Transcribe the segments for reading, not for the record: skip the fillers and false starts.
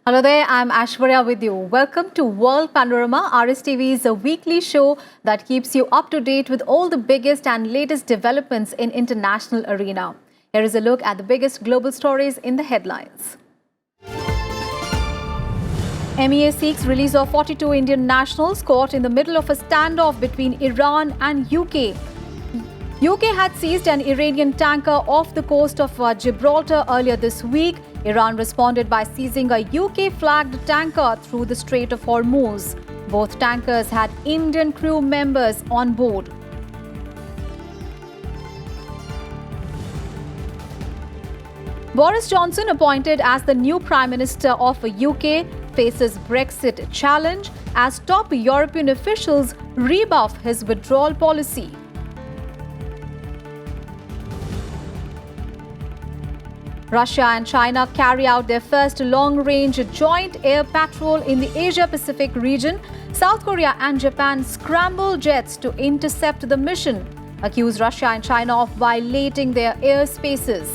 Hello there, I'm Ashwarya with you. Welcome to World Panorama, RSTV's weekly show that keeps you up to date with all the biggest and latest developments in international arena. Here is a look at the biggest global stories in the headlines. MEA seeks release of 42 Indian nationals caught in the middle of a standoff between Iran and UK. UK had seized an Iranian tanker off the coast of Gibraltar earlier this week. Iran responded by seizing a UK-flagged tanker through the Strait of Hormuz. Both tankers had Indian crew members on board. Boris Johnson, appointed as the new Prime Minister of UK, faces Brexit challenge as top European officials rebuff his withdrawal policy. Russia and China carry out their first long-range joint air patrol in the Asia-Pacific region. South Korea and Japan scramble jets to intercept the mission, accuse Russia and China of violating their airspaces.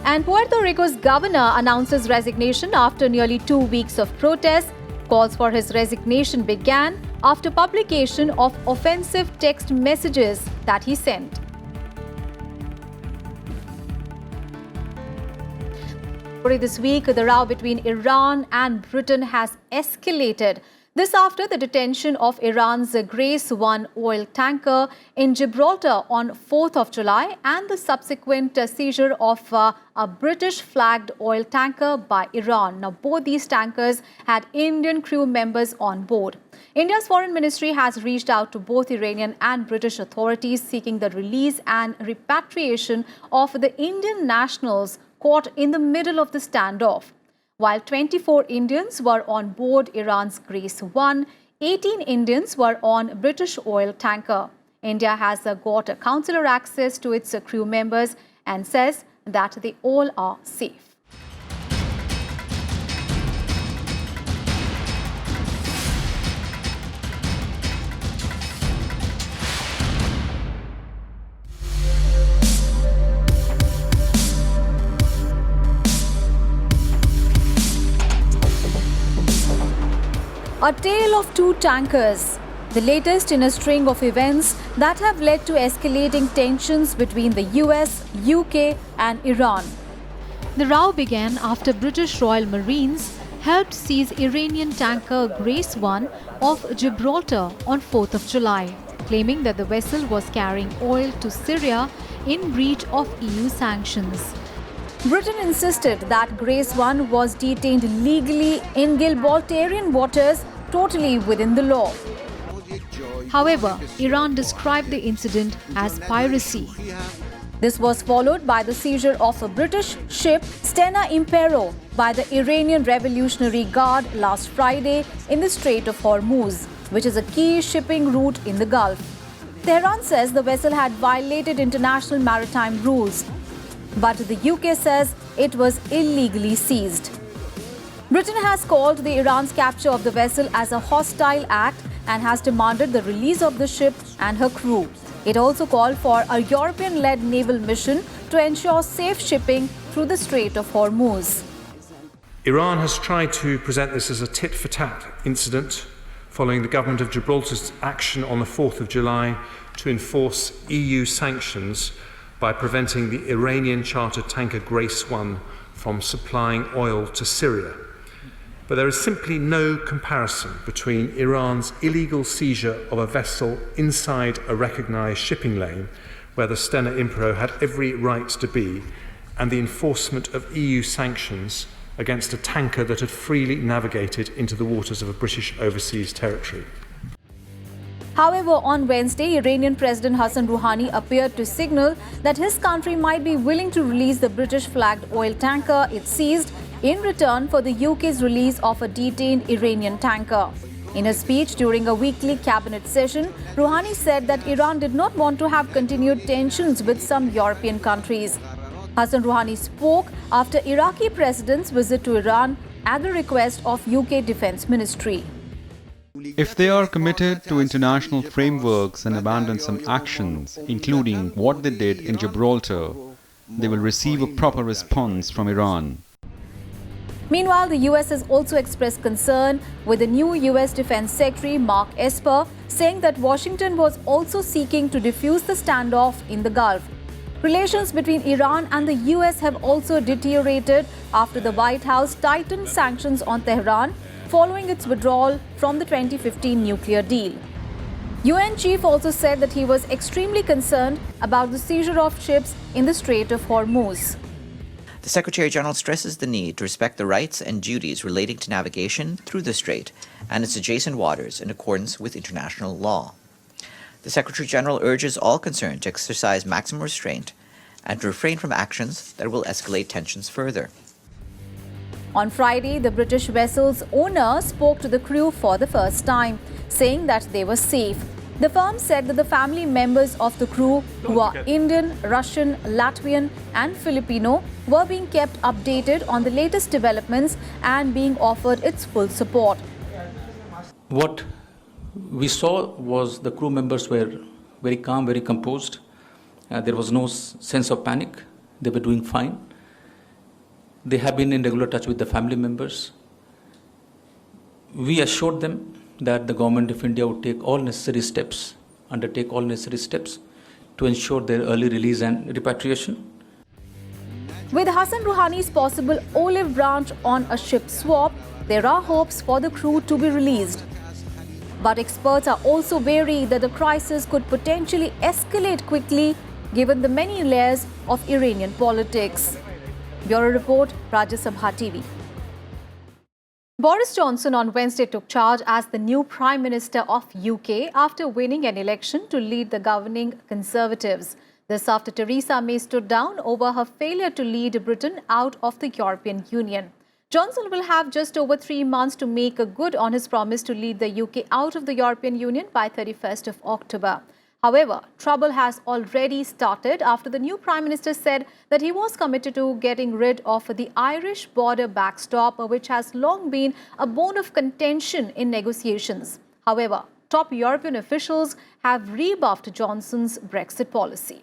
And Puerto Rico's governor announces resignation after nearly 2 weeks of protests. Calls for his resignation began after publication of offensive text messages that he sent. This week, the row between Iran and Britain has escalated. This after the detention of Iran's Grace 1 oil tanker in Gibraltar on 4th of July and the subsequent seizure of a British-flagged oil tanker by Iran. Now, both these tankers had Indian crew members on board. India's foreign ministry has reached out to both Iranian and British authorities seeking the release and repatriation of the Indian nationals caught in the middle of the standoff. While 24 Indians were on board Iran's Grace 1, 18 Indians were on British oil tanker. India has got consular access to its crew members and says that they all are safe. A tale of two tankers, the latest in a string of events that have led to escalating tensions between the US, UK and Iran. The row began after British Royal Marines helped seize Iranian tanker Grace 1 off Gibraltar on 4th of July, claiming that the vessel was carrying oil to Syria in breach of EU sanctions. Britain insisted that Grace 1 was detained legally in Gibraltarian waters, totally within the law. However, Iran described the incident as piracy. This was followed by the seizure of a British ship, Stena Impero, by the Iranian Revolutionary Guard last Friday in the Strait of Hormuz, which is a key shipping route in the Gulf. Tehran says the vessel had violated international maritime rules, but the UK says it was illegally seized. Britain has called the Iran's capture of the vessel as a hostile act and has demanded the release of the ship and her crew. It also called for a European-led naval mission to ensure safe shipping through the Strait of Hormuz. Iran has tried to present this as a tit-for-tat incident following the government of Gibraltar's action on the 4th of July to enforce EU sanctions by preventing the Iranian chartered tanker Grace 1 from supplying oil to Syria. But there is simply no comparison between Iran's illegal seizure of a vessel inside a recognised shipping lane, where the Stena Impero had every right to be, and the enforcement of EU sanctions against a tanker that had freely navigated into the waters of a British overseas territory. However, on Wednesday, Iranian President Hassan Rouhani appeared to signal that his country might be willing to release the British-flagged oil tanker it seized in return for the UK's release of a detained Iranian tanker. In a speech during a weekly cabinet session, Rouhani said that Iran did not want to have continued tensions with some European countries. Hassan Rouhani spoke after Iraqi president's visit to Iran at the request of UK Defence Ministry. If they are committed to international frameworks and abandon some actions, including what they did in Gibraltar, they will receive a proper response from Iran. Meanwhile, the US has also expressed concern with the new US Defense Secretary Mark Esper, saying that Washington was also seeking to defuse the standoff in the Gulf. Relations between Iran and the US have also deteriorated after the White House tightened sanctions on Tehran following its withdrawal from the 2015 nuclear deal. UN chief also said that he was extremely concerned about the seizure of ships in the Strait of Hormuz. The Secretary General stresses the need to respect the rights and duties relating to navigation through the strait and its adjacent waters in accordance with international law. The Secretary General urges all concerned to exercise maximum restraint and to refrain from actions that will escalate tensions further. On Friday, the British vessel's owner spoke to the crew for the first time, saying that they were safe. The firm said that the family members of the crew, who are Indian, Russian, Latvian and Filipino, were being kept updated on the latest developments and being offered its full support. What we saw was the crew members were very calm, very composed. There was no sense of panic. They were doing fine. They have been in regular touch with the family members. We assured them that the government of India would undertake all necessary steps to ensure their early release and repatriation. With Hassan Rouhani's possible olive branch on a ship swap, there are hopes for the crew to be released. But experts are also wary that the crisis could potentially escalate quickly given the many layers of Iranian politics. Bureau Report, Rajya Sabha TV. Boris Johnson on Wednesday took charge as the new Prime Minister of UK after winning an election to lead the governing Conservatives. This after Theresa May stood down over her failure to lead Britain out of the European Union. Johnson will have just over 3 months to make good on his promise to lead the UK out of the European Union by 31st of October. However, trouble has already started after the new Prime Minister said that he was committed to getting rid of the Irish border backstop, which has long been a bone of contention in negotiations. However, top European officials have rebuffed Johnson's Brexit policy.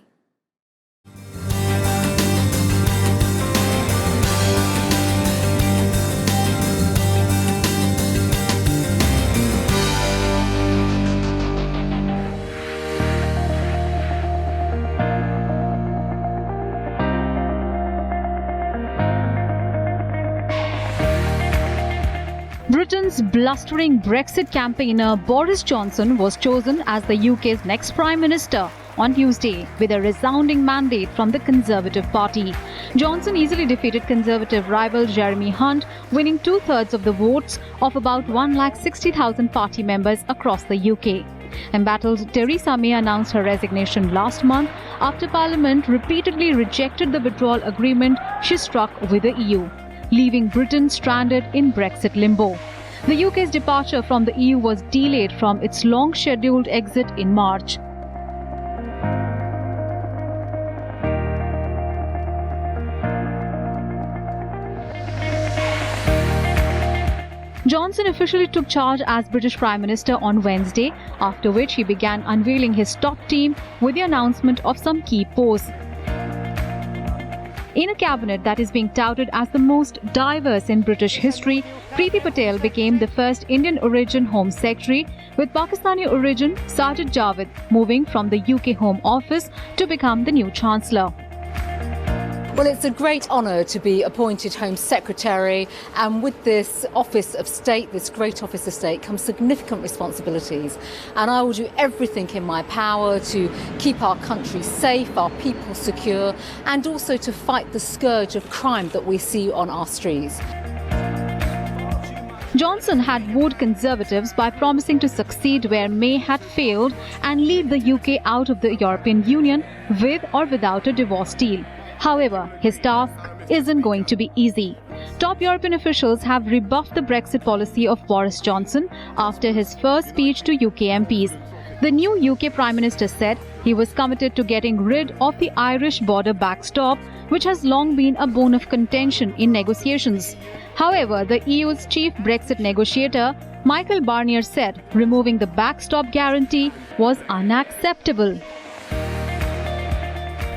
Britain's blustering Brexit campaigner Boris Johnson was chosen as the UK's next Prime Minister on Tuesday with a resounding mandate from the Conservative Party. Johnson easily defeated Conservative rival Jeremy Hunt, winning 2/3 of the votes of about 160,000 party members across the UK. Embattled Theresa May announced her resignation last month after Parliament repeatedly rejected the withdrawal agreement she struck with the EU, leaving Britain stranded in Brexit limbo. The UK's departure from the EU was delayed from its long-scheduled exit in March. Johnson officially took charge as British Prime Minister on Wednesday, after which he began unveiling his top team with the announcement of some key posts. In a cabinet that is being touted as the most diverse in British history, Priti Patel became the first Indian origin Home Secretary, with Pakistani origin Sajid Javid moving from the UK Home Office to become the new Chancellor. Well, it's a great honour to be appointed Home Secretary, and with this Office of State, this great Office of State, comes significant responsibilities. And I will do everything in my power to keep our country safe, our people secure, and also to fight the scourge of crime that we see on our streets. Johnson had wooed Conservatives by promising to succeed where May had failed and lead the UK out of the European Union with or without a divorce deal. However, his task isn't going to be easy. Top European officials have rebuffed the Brexit policy of Boris Johnson after his first speech to UK MPs. The new UK Prime Minister said he was committed to getting rid of the Irish border backstop, which has long been a bone of contention in negotiations. However, the EU's chief Brexit negotiator, Michael Barnier, said removing the backstop guarantee was unacceptable.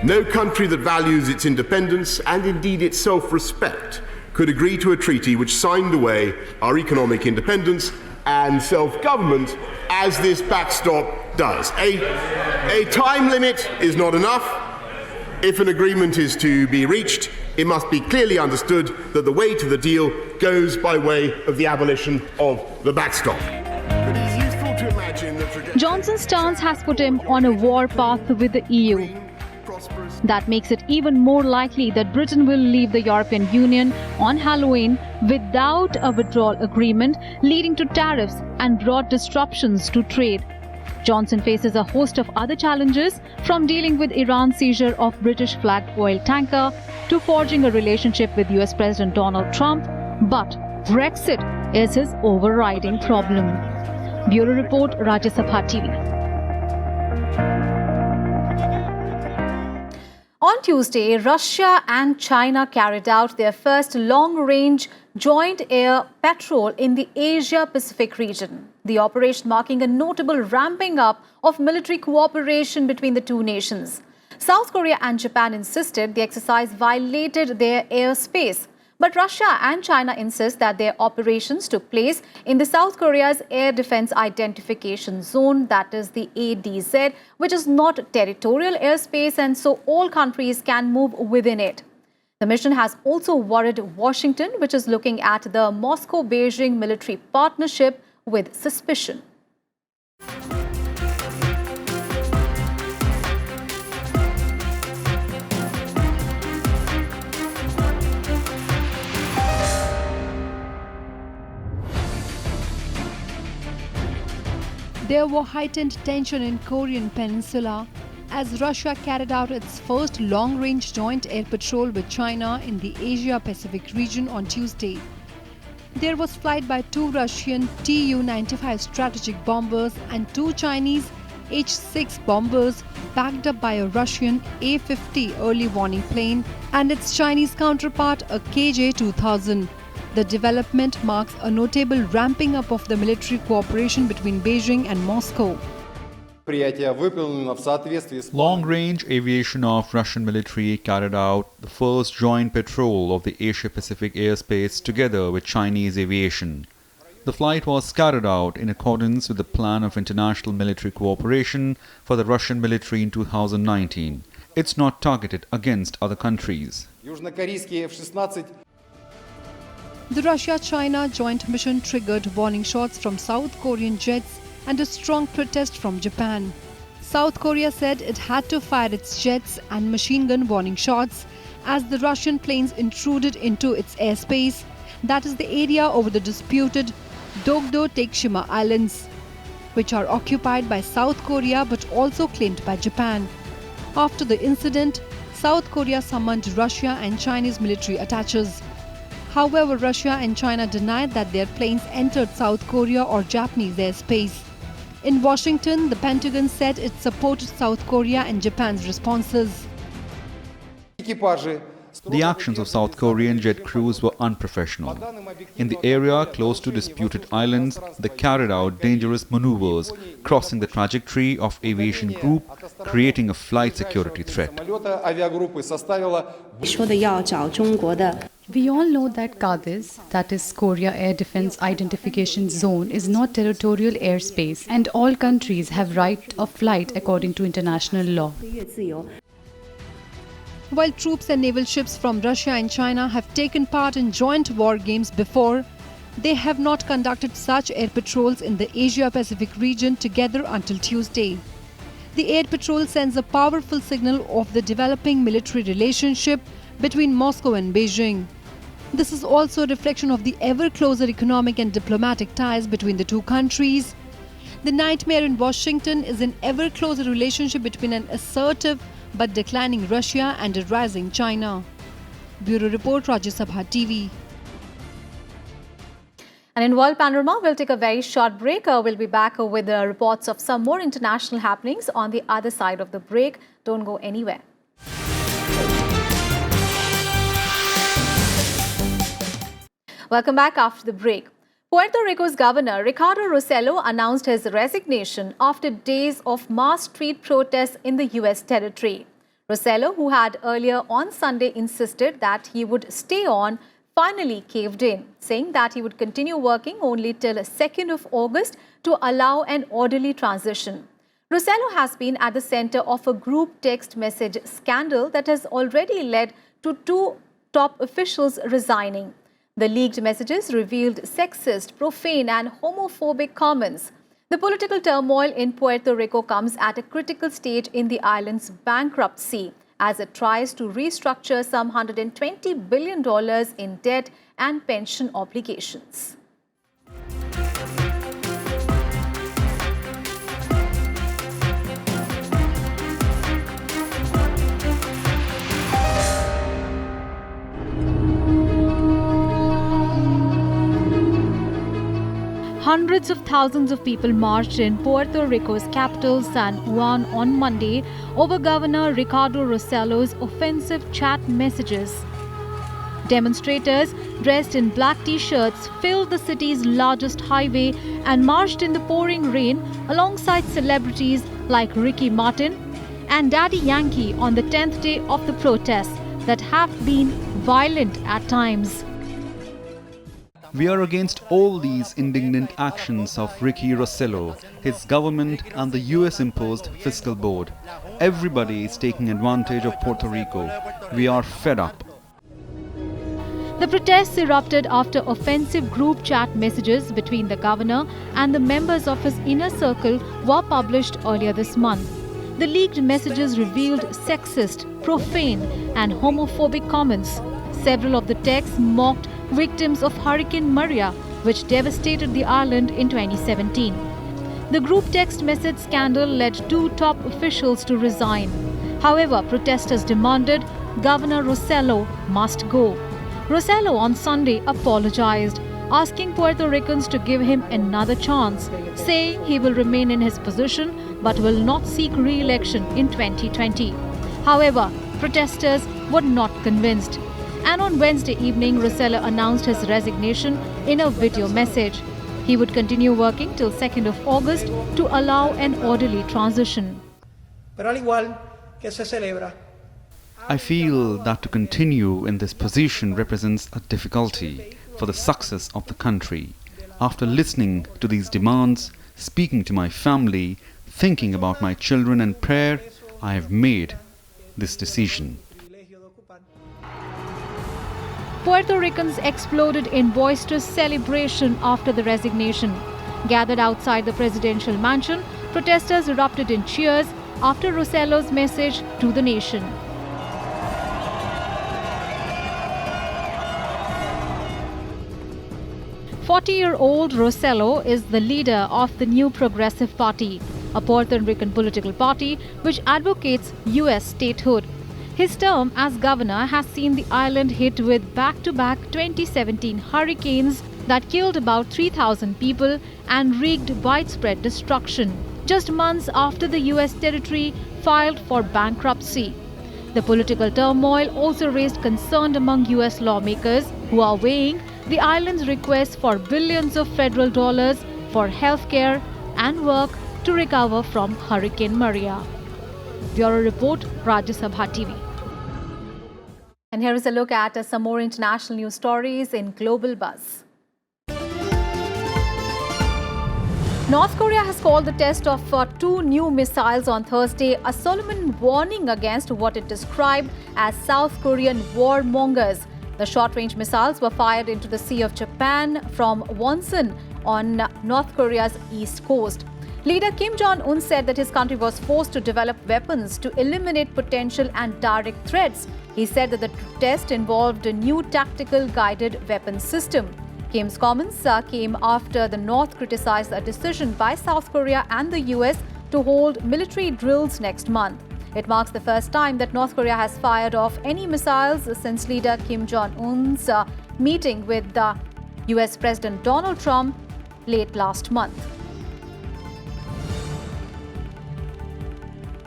No country that values its independence and indeed its self-respect could agree to a treaty which signed away our economic independence and self-government as this backstop does. A time limit is not enough. If an agreement is to be reached, it must be clearly understood that the way to the deal goes by way of the abolition of the backstop. But it is useful to imagine that Johnson's stance has put him on a war path with the EU. That makes it even more likely that Britain will leave the European Union on Halloween without a withdrawal agreement, leading to tariffs and broad disruptions to trade. Johnson faces a host of other challenges, from dealing with Iran's seizure of British flagged oil tanker to forging a relationship with US President Donald Trump. But Brexit is his overriding problem. Bureau Report, RussiaChina TV. On Tuesday, Russia and China carried out their first long-range joint air patrol in the Asia-Pacific region. The operation marking a notable ramping up of military cooperation between the two nations. South Korea and Japan insisted the exercise violated their airspace. But Russia and China insist that their operations took place in the South Korea's Air Defense Identification Zone, that is the ADZ, which is not territorial airspace, and so all countries can move within it. The mission has also worried Washington, which is looking at the Moscow-Beijing military partnership with suspicion. There were heightened tension in Korean peninsula as Russia carried out its first long-range joint air patrol with China in the Asia-Pacific region on Tuesday. There was flight by 2 Russian Tu-95 strategic bombers and 2 Chinese H-6 bombers backed up by a Russian A-50 early warning plane and its Chinese counterpart, a KJ-2000. The development marks a notable ramping up of the military cooperation between Beijing and Moscow. Long-range aviation of Russian military carried out the first joint patrol of the Asia-Pacific airspace together with Chinese aviation. The flight was carried out in accordance with the plan of international military cooperation for the Russian military in 2019. It's not targeted against other countries. The Russia-China joint mission triggered warning shots from South Korean jets and a strong protest from Japan. South Korea said it had to fire its jets and machine gun warning shots as the Russian planes intruded into its airspace, that is the area over the disputed Dokdo-Takeshima Islands, which are occupied by South Korea but also claimed by Japan. After the incident, South Korea summoned Russia and Chinese military attaches. However, Russia and China denied that their planes entered South Korea or Japanese airspace. In Washington, the Pentagon said it supported South Korea and Japan's responses. The actions of South Korean jet crews were unprofessional. In the area close to disputed islands, they carried out dangerous maneuvers, crossing the trajectory of aviation group, creating a flight security threat. We all know that KADIS, that is Korea Air Defense Identification Zone, is not territorial airspace and all countries have right of flight according to international law. While troops and naval ships from Russia and China have taken part in joint war games before, they have not conducted such air patrols in the Asia-Pacific region together until Tuesday. The air patrol sends a powerful signal of the developing military relationship between Moscow and Beijing. This is also a reflection of the ever closer economic and diplomatic ties between the two countries. The nightmare in Washington is an ever closer relationship between an assertive but declining Russia and a rising China. Bureau Report, RussiaChina TV. And in World Panorama, we'll take a very short break. We'll be back with reports of some more international happenings on the other side of the break. Don't go anywhere. Welcome back after the break. Puerto Rico's governor, Ricardo Rossello, announced his resignation after days of mass street protests in the U.S. territory. Rossello, who had earlier on Sunday insisted that he would stay on, finally caved in, saying that he would continue working only till 2nd of August to allow an orderly transition. Rossello has been at the center of a group text message scandal that has already led to 2 top officials resigning. The leaked messages revealed sexist, profane and homophobic comments. The political turmoil in Puerto Rico comes at a critical stage in the island's bankruptcy as it tries to restructure some $120 billion in debt and pension obligations. Hundreds of thousands of people marched in Puerto Rico's capital, San Juan, on Monday over Governor Ricardo Rossello's offensive chat messages. Demonstrators dressed in black t-shirts filled the city's largest highway and marched in the pouring rain alongside celebrities like Ricky Martin and Daddy Yankee on the 10th day of the protests that have been violent at times. We are against all these indignant actions of Ricky Rossello, his government and the US-imposed fiscal board. Everybody is taking advantage of Puerto Rico. We are fed up. The protests erupted after offensive group chat messages between the governor and the members of his inner circle were published earlier this month. The leaked messages revealed sexist, profane and homophobic comments. Several of the texts mocked victims of Hurricane Maria, which devastated the island in 2017. The group text message scandal led 2 top officials to resign. However, protesters demanded Governor Rossello must go. Rossello on Sunday apologized, asking Puerto Ricans to give him another chance, saying he will remain in his position but will not seek re-election in 2020. However, protesters were not convinced. And on Wednesday evening, Rossello announced his resignation in a video message. He would continue working till 2nd of August to allow an orderly transition. I feel that to continue in this position represents a difficulty for the success of the country. After listening to these demands, speaking to my family, thinking about my children and prayer, I have made this decision. Puerto Ricans exploded in boisterous celebration after the resignation. Gathered outside the presidential mansion, protesters erupted in cheers after Rossello's message to the nation. "40-year-old Rossello is the leader of the New Progressive Party, a Puerto Rican political party which advocates U.S. statehood. His term as governor has seen the island hit with back-to-back 2017 hurricanes that killed about 3,000 people and wreaked widespread destruction, just months after the U.S. territory filed for bankruptcy. The political turmoil also raised concern among U.S. lawmakers who are weighing the island's request for billions of federal dollars for healthcare and work to recover from Hurricane Maria. Bureau Report, Rajya Sabha TV. And here is a look at some more international news stories in Global Buzz. North Korea has called the test of 2 new missiles on Thursday a solemn warning against what it described as South Korean warmongers. The short-range missiles were fired into the Sea of Japan from Wonsan on North Korea's east coast. Leader Kim Jong-un said that his country was forced to develop weapons to eliminate potential and direct threats. He said that the test involved a new tactical guided weapons system. Kim's comments came after the North criticized a decision by South Korea and the US to hold military drills next month. It marks the first time that North Korea has fired off any missiles since leader Kim Jong-un's meeting with US President Donald Trump late last month.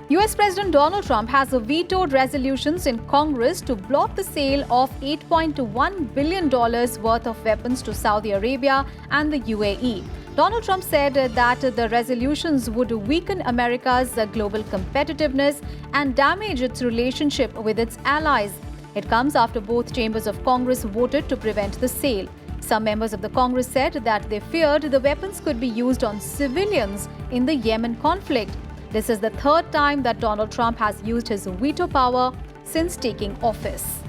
US President Donald Trump has vetoed resolutions in Congress to block the sale of $8.1 billion worth of weapons to Saudi Arabia and the UAE. Donald Trump said that the resolutions would weaken America's global competitiveness and damage its relationship with its allies. It comes after both chambers of Congress voted to prevent the sale. Some members of the Congress said that they feared the weapons could be used on civilians in the Yemen conflict. This is the third time that Donald Trump has used his veto power since taking office.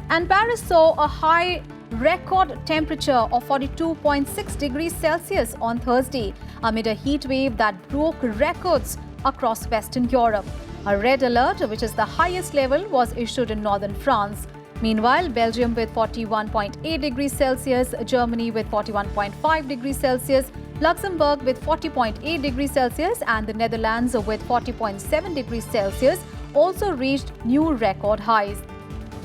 And Paris saw a high record temperature of 42.6 degrees Celsius on Thursday amid a heat wave that broke records across Western Europe. A red alert, which is the highest level, was issued in northern France. Meanwhile, Belgium with 41.8 degrees Celsius, Germany with 41.5 degrees Celsius, Luxembourg with 40.8 degrees Celsius and the Netherlands with 40.7 degrees Celsius also reached new record highs.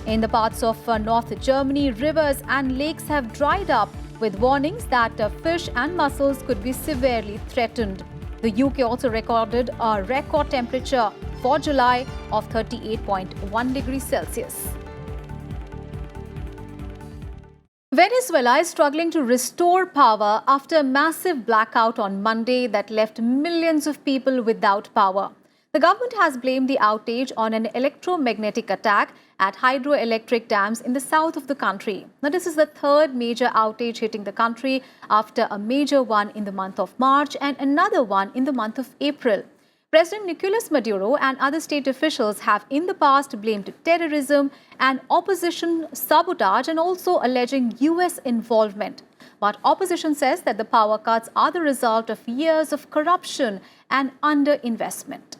In the parts of North Germany, rivers and lakes have dried up with warnings that fish and mussels could be severely threatened. The UK also recorded a record temperature for July of 38.1 degrees Celsius. Venezuela is struggling to restore power after a massive blackout on Monday that left millions of people without power. The government has blamed the outage on an electromagnetic attack at hydroelectric dams in the south of the country. Now, this is the third major outage hitting the country after a major one in the month of March and another one in the month of April. President Nicolas Maduro and other state officials have in the past blamed terrorism and opposition sabotage and also alleging US involvement. But opposition says that the power cuts are the result of years of corruption and underinvestment.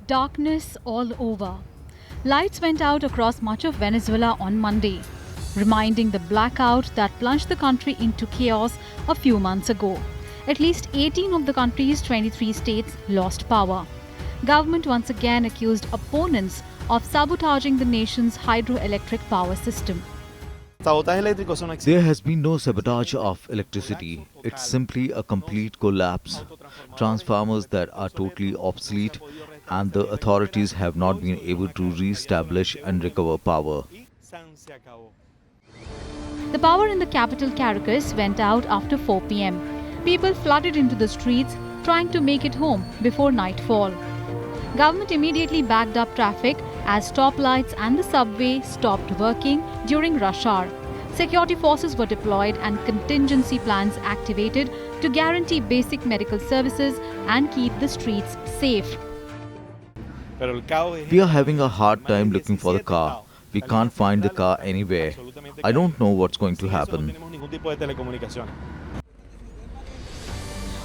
Darkness all over. Lights went out across much of Venezuela on Monday, reminding the blackout that plunged the country into chaos a few months ago. At least 18 of the country's 23 states lost power. Government once again accused opponents of sabotaging the nation's hydroelectric power system. There has been no sabotage of electricity. It's simply a complete collapse. Transformers that are totally obsolete, and the authorities have not been able to re-establish and recover power. The power in the capital Caracas went out after 4 p.m. People flooded into the streets trying to make it home before nightfall. Government immediately backed up traffic as stoplights and the subway stopped working during rush hour. Security forces were deployed and contingency plans activated to guarantee basic medical services and keep the streets safe. We are having a hard time looking for the car. We can't find the car anywhere. I don't know what's going to happen.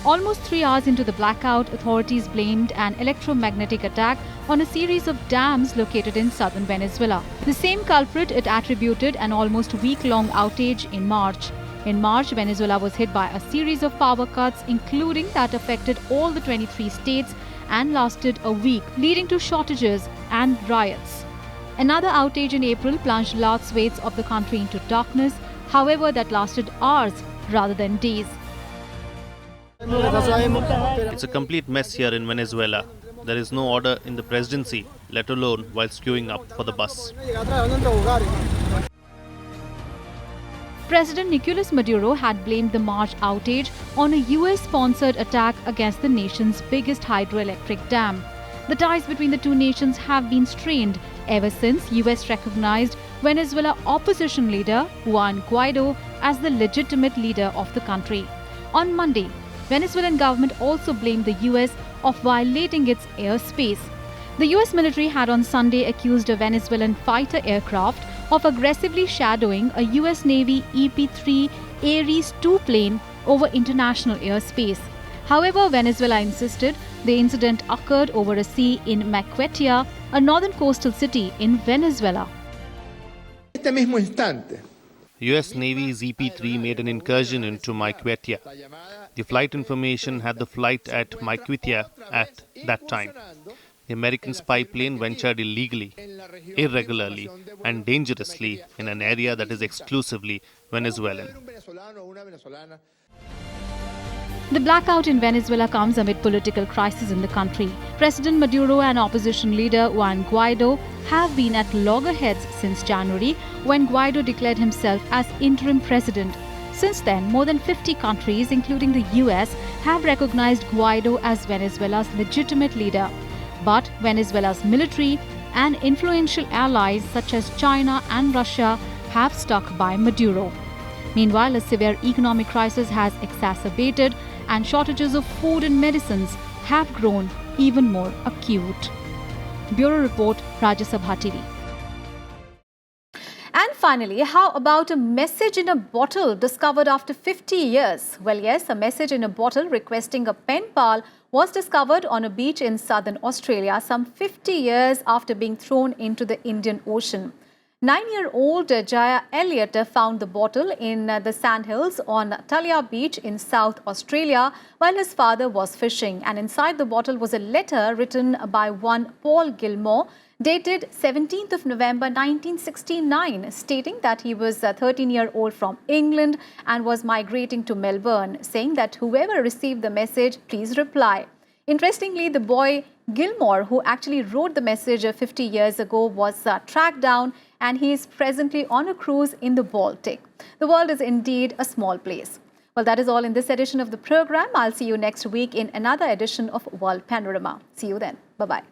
Almost 3 hours into the blackout, authorities blamed an electromagnetic attack on a series of dams located in southern Venezuela. The same culprit it attributed an almost week-long outage in March. In March, Venezuela was hit by a series of power cuts, including that affected all the 23 states and lasted a week, leading to shortages and riots. Another outage in April plunged large swathes of the country into darkness, however that lasted hours rather than days. It's a complete mess here in Venezuela. There is no order in the presidency, let alone while queuing up for the bus. President Nicolas Maduro had blamed the March outage on a US-sponsored attack against the nation's biggest hydroelectric dam. The ties between the two nations have been strained ever since US recognized Venezuela opposition leader Juan Guaido as the legitimate leader of the country. On Monday, Venezuelan government also blamed the US of violating its airspace. The US military had on Sunday accused a Venezuelan fighter aircraft of aggressively shadowing a US Navy EP-3 Ares II plane over international airspace. However, Venezuela insisted the incident occurred over a sea in Maiquetía, a northern coastal city in Venezuela. US Navy's EP-3 made an incursion into Maiquetía. The flight information had the flight at Maiquetía at that time. The American spy plane ventured illegally, irregularly, and dangerously in an area that is exclusively Venezuelan. The blackout in Venezuela comes amid political crisis in the country. President Maduro and opposition leader Juan Guaido have been at loggerheads since January, when Guaido declared himself as interim president. Since then, more than 50 countries, including the US, have recognized Guaido as Venezuela's legitimate leader. But Venezuela's military and influential allies such as China and Russia have stuck by Maduro. Meanwhile, a severe economic crisis has exacerbated, and shortages of food and medicines have grown even more acute. Bureau Report, Rajya Sabha TV. And finally, how about a message in a bottle discovered after 50 years? Well, yes, a message in a bottle requesting a pen pal was discovered on a beach in southern Australia some 50 years after being thrown into the Indian Ocean. 9-year-old Jaya Elliott found the bottle in the sandhills on Talia Beach in South Australia while his father was fishing. And inside the bottle was a letter written by one Paul Gilmore, dated 17th of November 1969, stating that he was a 13-year-old from England and was migrating to Melbourne, saying that whoever received the message, please reply. Interestingly, the boy Gilmore, who actually wrote the message 50 years ago, was tracked down, and he is presently on a cruise in the Baltic. The world is indeed a small place. Well, that is all in this edition of the program. I'll see you next week in another edition of World Panorama. See you then. Bye-bye.